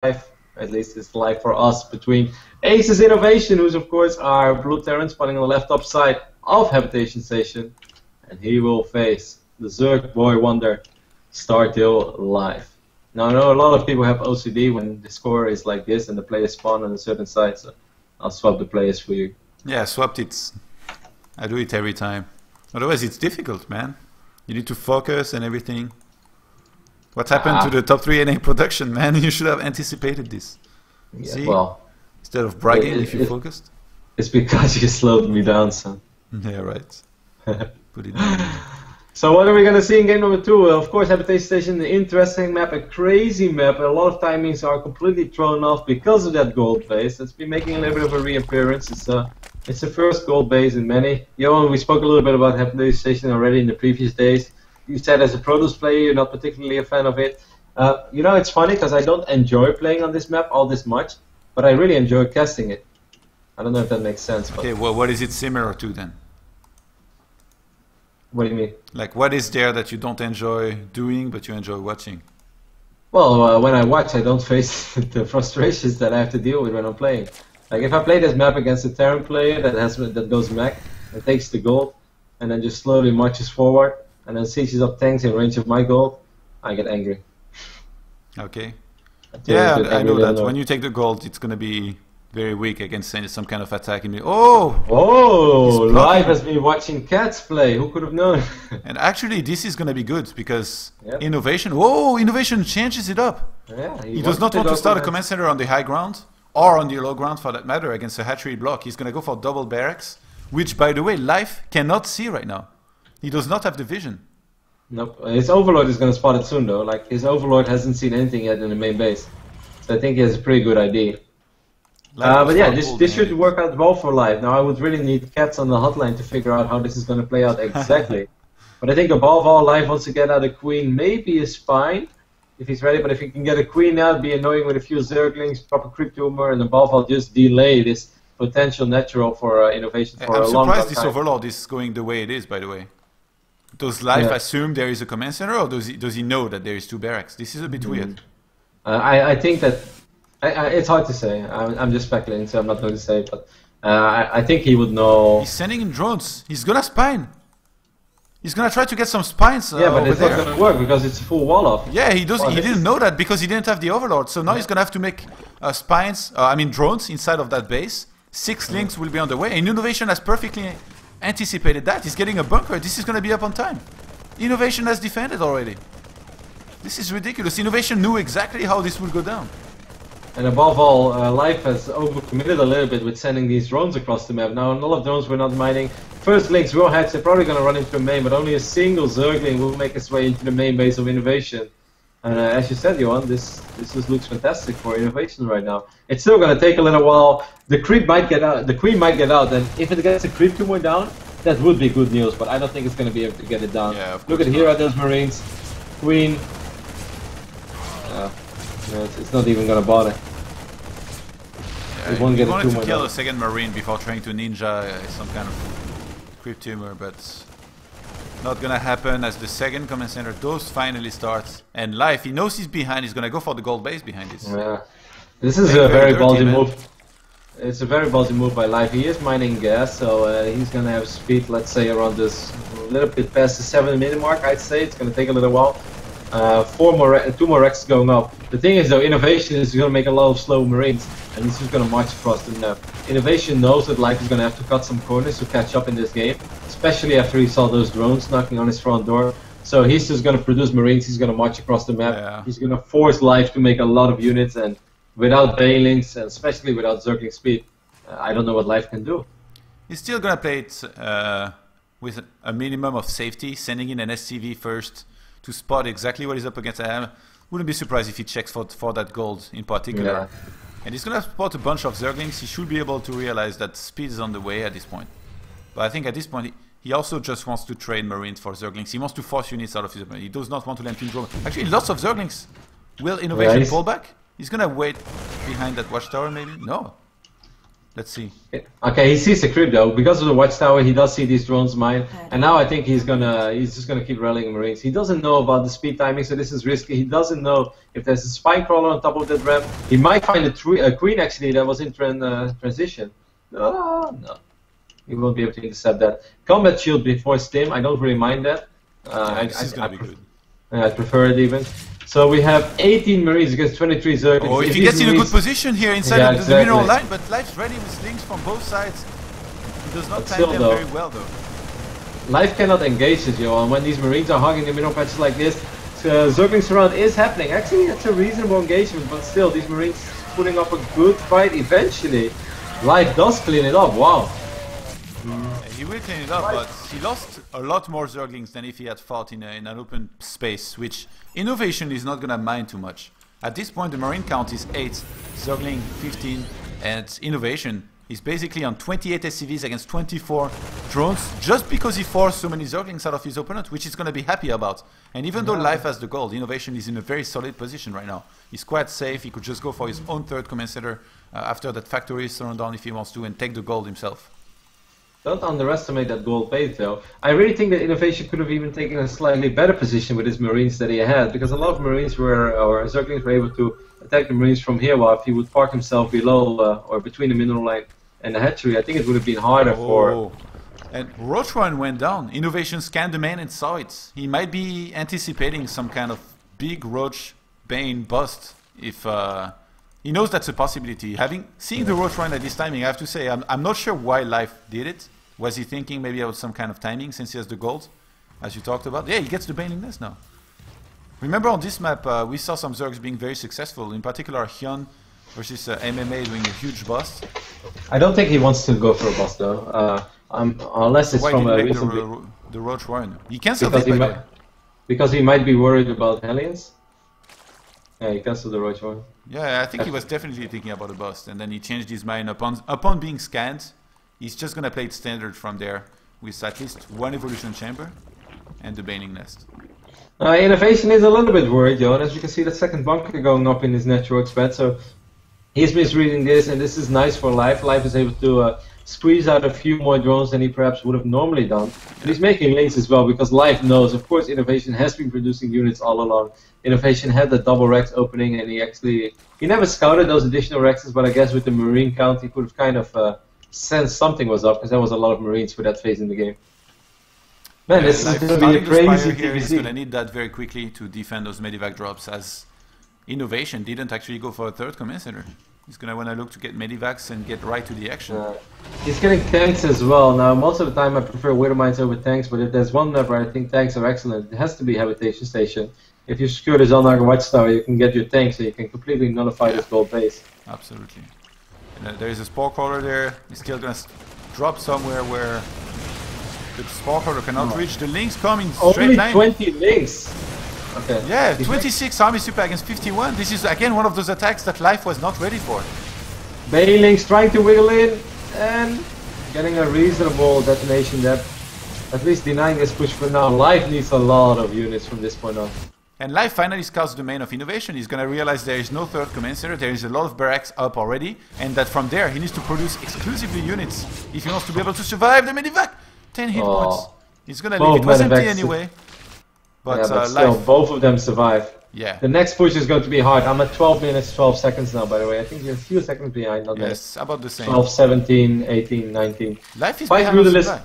live. At least it's live for us between Aces INnoVation, who's of course our blue Terran spawning on the left top side of Habitation Station, and he will face the Zerg Boy Wonder Startail live. Now I know a lot of people have OCD when the score is like this and the players spawn on a certain side, so I'll swap the players for you. Yeah, swapped it. I do it every time. Otherwise it's difficult, man. You need to focus and everything. What happened to the top 3 NA production, man? You should have anticipated this. Yeah, see? Well, instead of bragging if you focused. It's because you slowed me down, son. Yeah, right. Put it down. So what are we going to see in game number 2? Of course, Habitation Station, an interesting map, a crazy map. A lot of timings are completely thrown off because of that gold base. It's been making a little bit of a reappearance. It's the first gold base in many. Johan, we spoke a little bit about Habitation Station already in the previous days. You said as a Protoss player you're not particularly a fan of it. You know, it's funny because I don't enjoy playing on this map all this much, but I really enjoy casting it. I don't know if that makes sense. But okay, well, what is it similar to then? What do you mean? Like, what is there that you don't enjoy doing, but you enjoy watching? Well, when I watch, I don't face the frustrations that I have to deal with when I'm playing. Like, if I play this map against a Terran player that goes mech and takes the gold, and then just slowly marches forward, and then sieges up tanks in range of my gold, I get angry. Okay. Yeah, I know that. When you take the gold, it's going to be very weak against some kind of attack. And Live has been watching Cats play. Who could have known? And actually, this is going to be good because INnoVation. Whoa! INnoVation changes it up. Yeah, he does not want to start a command center on the high ground or on the low ground for that matter against a hatchery block. He's going to go for double barracks, which, by the way, Live cannot see right now. He does not have the vision. Nope. His Overlord is going to spot it soon, though. Like, his Overlord hasn't seen anything yet in the main base. So I think he has a pretty good idea. But yeah, this should work out well for Live. Now, I would really need Cats on the hotline to figure out how this is going to play out exactly. But I think above all, Live wants to get out a Queen, maybe a Spine, if he's ready. But if he can get a Queen now, it'd be annoying with a few Zerglings, proper Crypt Tumor, and above all, just delay this potential natural for INnoVation for a long time. I'm surprised this Overlord is going the way it is, by the way. Does Live assume there is a command center, or does he know that there is 2 barracks? This is a bit weird. I think that it's hard to say. I'm just speculating, so I'm not going to say. But I think he would know. He's sending in drones. He's gonna spine. He's gonna try to get some spines. Yeah, but it's not gonna work because it's a full wall off. Yeah, he does. He didn't know that because he didn't have the Overlord. So now he's gonna have to make spines. I mean drones inside of that base. 6 links will be on the way. And INnoVation has perfectly anticipated that. He's getting a bunker. This is going to be up on time. INnoVation has defended already. This is ridiculous. INnoVation knew exactly how this would go down. And above all, Live has overcommitted a little bit with sending these drones across the map. Now, a lot of drones we're not mining. First links, Warheads, they're probably going to run into the main, but only a single Zergling will make its way into the main base of INnoVation. And as you said, Johan, this just looks fantastic for INnoVation right now. It's still going to take a little while. The creep might get out. The Queen might get out, and if it gets the creep tumor down, that would be good news. But I don't think it's going to be able to get it down. Yeah, of course. Look at here at those Marines. Queen. No, it's not even going to bother. Yeah, he wanted to kill a second Marine before trying to ninja some kind of creep tumor, but not gonna happen as the second command center does finally starts. And Live, he knows he's behind, he's gonna go for the gold base behind this. Yeah. This is a very ballsy move. It's a very ballsy move by Live. He is mining gas, so he's gonna have speed, let's say, around this a little bit past the 7-minute mark, I'd say. It's gonna take a little while. 2 more Rex going up. The thing is though, INnoVation is gonna make a lot of slow Marines, and he's just gonna march across the map. INnoVation knows that Live is gonna have to cut some corners to catch up in this game, especially after he saw those drones knocking on his front door. So he's just gonna produce Marines, he's gonna march across the map, he's gonna force Live to make a lot of units, and without Bailings, and especially without Zergling speed, I don't know what Live can do. He's still gonna play it with a minimum of safety, sending in an SCV first to spot exactly what he's up against. Wouldn't be surprised if he checks for that gold in particular. Yeah. And he's gonna spot a bunch of Zerglings. He should be able to realize that speed is on the way at this point. But I think at this point he also just wants to train Marines for Zerglings. He wants to force units out of his Marines. He does not want to land in drone. Actually, lots of Zerglings. Will INnoVation pull back? He's gonna wait behind that watchtower maybe? No. Let's see. Okay, he sees the creep though. Because of the watchtower, he does see these drones mine. And now I think he's just gonna keep rallying Marines. He doesn't know about the speed timing, so this is risky. He doesn't know if there's a spine crawler on top of that ramp. He might find a queen actually that was in transition. No. He won't be able to intercept that. Combat shield before stim, I don't really mind that. This is gonna be good. I prefer it even. So we have 18 Marines against 23 Zerglings. Oh, if he gets in a good position here inside the mineral line, but Life's ready with links from both sides. He does not time them very well though. Life cannot engage it, Johan. When these Marines are hogging the mineral patches like this, Zergling surround is happening. Actually, it's a reasonable engagement, but still, these Marines putting up a good fight eventually. Life does clean it up, wow. He will clean it up, but he lost a lot more Zerglings than if he had fought in an open space, which INnoVation is not gonna mind too much. At this point the Marine count is 8, Zergling 15, and INnoVation is basically on 28 SCVs against 24 drones, just because he forced so many Zerglings out of his opponent, which he's gonna be happy about. And even though Life has the gold, INnoVation is in a very solid position right now. He's quite safe, he could just go for his own third command center after that factory is thrown down if he wants to, and take the gold himself. Don't underestimate that gold base though. I really think that INnoVation could have even taken a slightly better position with his Marines that he had, because a lot of Marines or Zerglings were able to attack the Marines from here, while if he would park himself below or between the mineral line and the hatchery, I think it would have been harder for... And Roach One went down. INnoVation scanned the main and saw it. He might be anticipating some kind of big Roach Bane bust if... he knows that's a possibility. Seeing the Roach One at this timing, I have to say, I'm not sure why Life did it. Was he thinking maybe about some kind of timing since he has the gold, as you talked about? Yeah, he gets the Baning Nest now. Remember on this map, we saw some Zergs being very successful, in particular Hyun versus MMA doing a huge bust. I don't think he wants to go for a bust though, unless it's from a the Roach One. He cancelled it because he might be worried about Hellions. Yeah, he cancelled the Roach One. Yeah, I think he was definitely thinking about a bust, and then he changed his mind upon being scanned. He's just gonna play it standard from there, with at least one evolution chamber and the Baning Nest. INnoVation is a little bit worried, Johan. As you can see, the second bunker going up in his natural expand, so he's misreading this, and this is nice for Life. Life is able to squeeze out a few more drones than he perhaps would have normally done. And he's making links as well, because Life knows, of course, INnoVation has been producing units all along. INnoVation had the double Rex opening, and he never scouted those additional Rexes, but I guess with the Marine count, he could have kind of sensed something was up, because there was a lot of Marines for that phase in the game. Man, this is going to be a crazy here. He's going to need that very quickly to defend those Medivac drops, as INnoVation didn't actually go for a third command center. He's going to want to look to get Medivacs and get right to the action. He's getting tanks as well. Now, most of the time I prefer Widow Mines over tanks, but if there's one map where I think tanks are excellent, it has to be Habitation Station. If you secure the Zalnagar Watchtower, you can get your tanks, so you can completely nullify this gold base. Absolutely. And there is a Spore Crawler there. He's still going to drop somewhere where the Spore Crawler cannot reach. The links come in straight line. Only 20 links. Okay. Yeah, 26 army super against 51. This is again one of those attacks that Life was not ready for. Bailings trying to wiggle in and getting a reasonable detonation depth. At least denying this push for now. Life needs a lot of units from this point on. And Life finally scouts the main of INnoVation. He's going to realize there is no third command center. There is a lot of barracks up already. And that from there he needs to produce exclusively units if he wants to be able to survive the Medivac. 10 hit points. He's going to leave. It was empty anyway. But, but still, both of them survive. Yeah. The next push is going to be hard. I'm at 12 minutes, 12 seconds now, by the way. I think you're a few seconds behind on that. Yes, about the same. 12, 17, 18, 19. Life is 5 Mutalisks.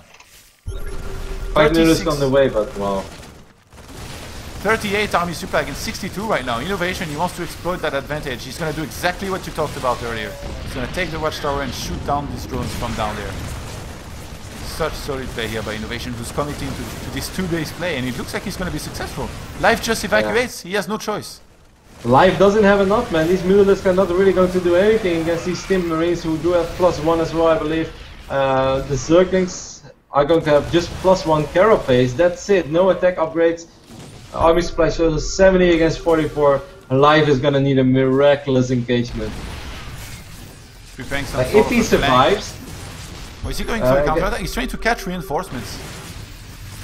5 Mutalisks on the way, but wow. 38 army supply against 62 right now. INnoVation, he wants to exploit that advantage. He's going to do exactly what you talked about earlier. He's going to take the watchtower and shoot down these drones from down there. Such solid play here by INnoVation, who's committing to this 2-base play, and it looks like he's going to be successful. Life just evacuates. He has no choice. Life doesn't have enough, man. These Mutalisks are not really going to do anything against these Stim Marines, who do have +1 as well, I believe. The Zerglings are going to have just +1 carapace. That's it. No attack upgrades. Army supply shows us 70 against 44. Life is going to need a miraculous engagement. Like if he survives... Oh, is he going for a counter-attack? He's trying to catch reinforcements.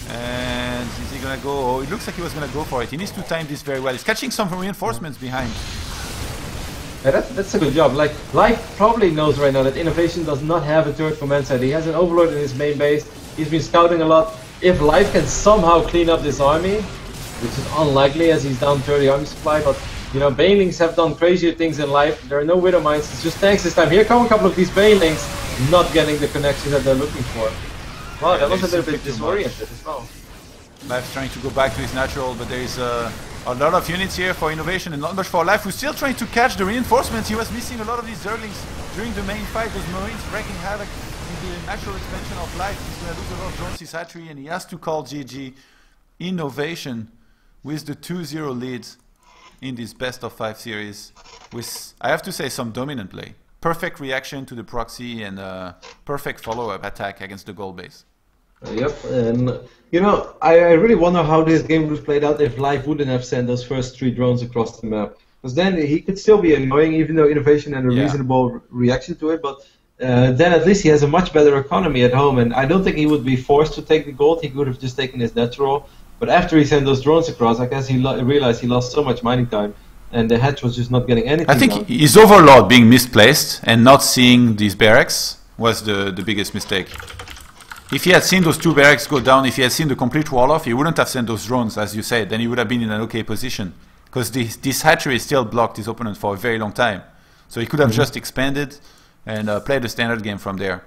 And is he gonna go? Oh, it looks like he was gonna go for it. He needs to time this very well. He's catching some reinforcements behind. Yeah, that's a good job. Like, Life probably knows right now that INnoVation does not have a third command center. He has an overlord in his main base. He's been scouting a lot. If Life can somehow clean up this army, which is unlikely as he's down 30 army supply, but you know, Banelings have done crazier things in Life. There are no Widow Mines, it's just tanks this time. Here come a couple of these Banelings not getting the connection that they're looking for. Wow, that was a little bit disoriented as well. Life's trying to go back to his natural, but there is a lot of units here for INnoVation and not much for Life, who's still trying to catch the reinforcements. He was missing a lot of these Zerglings during the main fight. Those Marines wreaking havoc in the natural expansion of Life. He's going to lose a lot of drones, his hatchery, and he has to call GG. INnoVation with the 2-0 lead in this best of 5 series with, I have to say, some dominant play. Perfect reaction to the proxy and perfect follow-up attack against the gold base. Yep, and you know, I really wonder how this game would have played out if Life wouldn't have sent those first 3 drones across the map. Because then he could still be annoying, even though INnoVation had a reasonable reaction to it, but then at least he has a much better economy at home, and I don't think he would be forced to take the gold. He could have just taken his natural. But after he sent those drones across, I guess he realized he lost so much mining time, and the hatch was just not getting anything. I think down. his overlord being misplaced and not seeing these barracks was the biggest mistake. If he had seen those 2 barracks go down, if he had seen the complete wall-off, he wouldn't have sent those drones, as you said. Then he would have been in an okay position. Because this hatchery still blocked his opponent for a very long time. So he could have just expanded and played the standard game from there.